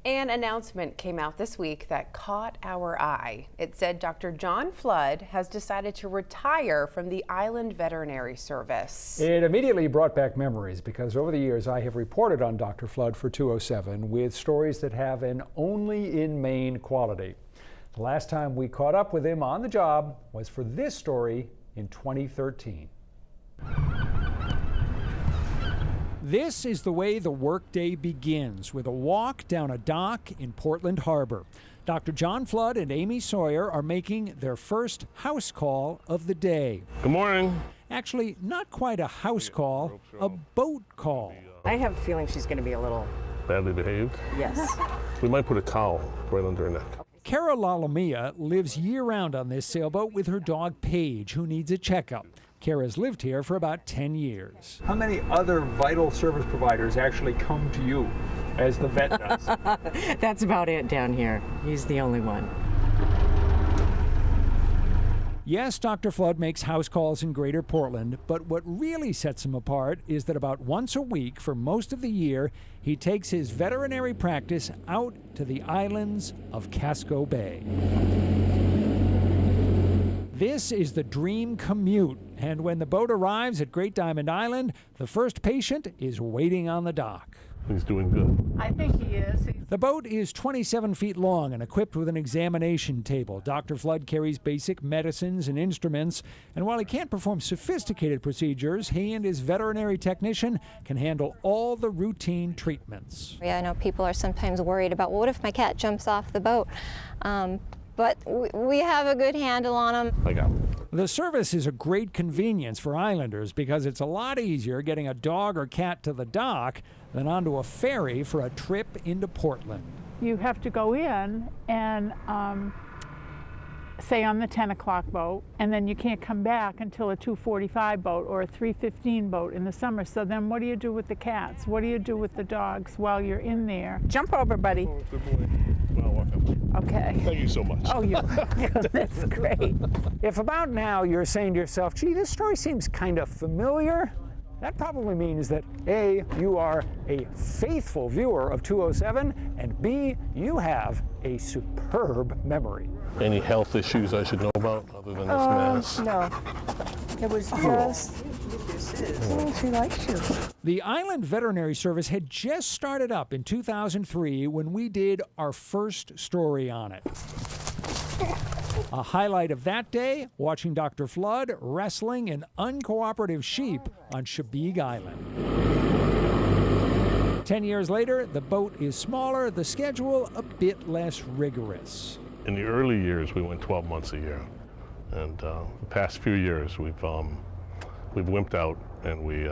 An announcement came out this week that caught our eye. It said Dr. John Flood has decided to retire from the Island Veterinary Service. It immediately brought back memories because over the years I have reported on Dr. Flood for 207 with stories that have an only in Maine quality. The last time we caught up with him on the job was for this story in 2013. This is the way the workday begins, with a walk down a dock in Portland Harbor. Dr. John Flood and Amy Sawyer are making their first house call of the day. Good morning. Actually, not quite a house call, a boat call. I have a feeling she's going to be a little... Badly behaved? Yes. We might put a towel right under her neck. Cara Lalamia lives year-round on this sailboat with her dog Paige, who needs a checkup. Kara's lived here for about 10 years. How many other vital service providers actually come to you as the vet does? That's about it down here. He's the only one. Yes, Dr. Flood makes house calls in Greater Portland, but what really sets him apart is that about once a week for most of the year, he takes his veterinary practice out to the islands of Casco Bay. This is the dream commute, and when the boat arrives at Great Diamond Island, the first patient is waiting on the dock. He's doing good. I think he is. The boat is 27 feet long and equipped with an examination table. Dr. Flood carries basic medicines and instruments, and while he can't perform sophisticated procedures, he and his veterinary technician can handle all the routine treatments. Yeah, I know people are sometimes worried about, well, what if my cat jumps off the boat? But we have a good handle on him. I got him. The service is a great convenience for islanders because it's a lot easier getting a dog or cat to the dock than onto a ferry for a trip into Portland. You have to go in and say on the 10 o'clock boat, and then you can't come back until a 2:45 boat or a 3:15 boat in the summer. So then what do you do with the cats? What do you do with the dogs while you're in there? Jump over, buddy. Oh, good boy. Well, welcome. Okay. Thank you so much. Oh, you're welcome. That's great. If about now you're saying to yourself, gee, this story seems kind of familiar, that probably means that A, you are a faithful viewer of 207, and B, you have a superb memory. Any health issues I should know about other than this mass? No. It was just... Oh, she likes you. The Island Veterinary Service had just started up in 2003 when we did our first story on it. A highlight of that day, watching Dr. Flood wrestling an uncooperative sheep on Chebeague Island. 10 years later, the boat is smaller, the schedule a bit less rigorous. In the early years, we went 12 months a year. And the past few years, we've wimped out and we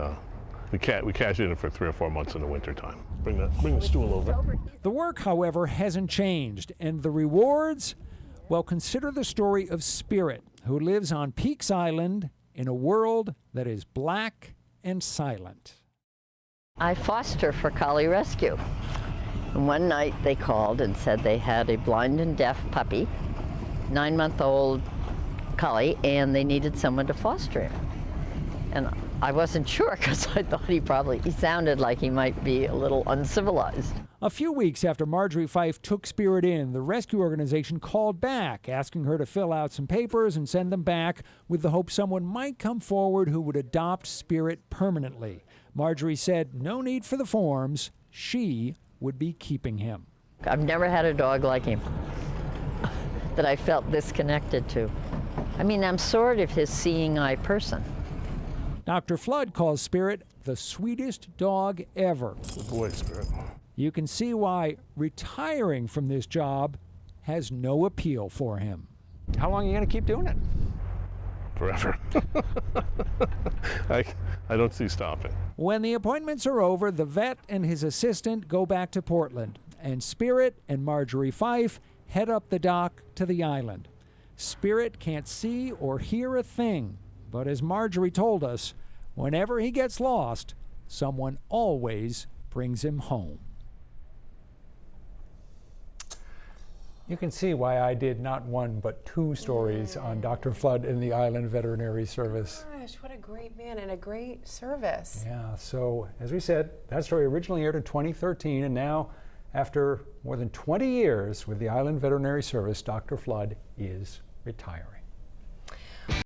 cash in for 3 or 4 months in the wintertime. Bring the stool over. The work, however, hasn't changed, and the rewards? Well, consider the story of Spirit, who lives on Peaks Island in a world that is black and silent. I foster for Collie Rescue. And one night they called and said they had a blind and deaf puppy, 9-month-old collie, and they needed someone to foster him. And I wasn't sure because I thought he sounded like he might be a little uncivilized. A few weeks after Marjorie Fife took Spirit in, the rescue organization called back, asking her to fill out some papers and send them back with the hope someone might come forward who would adopt Spirit permanently. Marjorie said no need for the forms. She would be keeping him. I've never had a dog like him that I felt this connected to. I mean, I'm sort of his seeing eye person. Dr. Flood calls Spirit the sweetest dog ever. Good boy, Spirit. You can see why retiring from this job has no appeal for him. How long are you going to keep doing it? Forever. I don't see stopping. When the appointments are over, the vet and his assistant go back to Portland, and Spirit and Marjorie Fife head up the dock to the island. Spirit can't see or hear a thing, but as Marjorie told us, whenever he gets lost, someone always brings him home. You can see why I did not one but 2 stories on Dr. Flood and the Island Veterinary Service. Gosh, what a great man and a great service. Yeah, so as we said, that story originally aired in 2013, and now After more than 20 years with the Island Veterinary Service, Dr. Flood is retiring.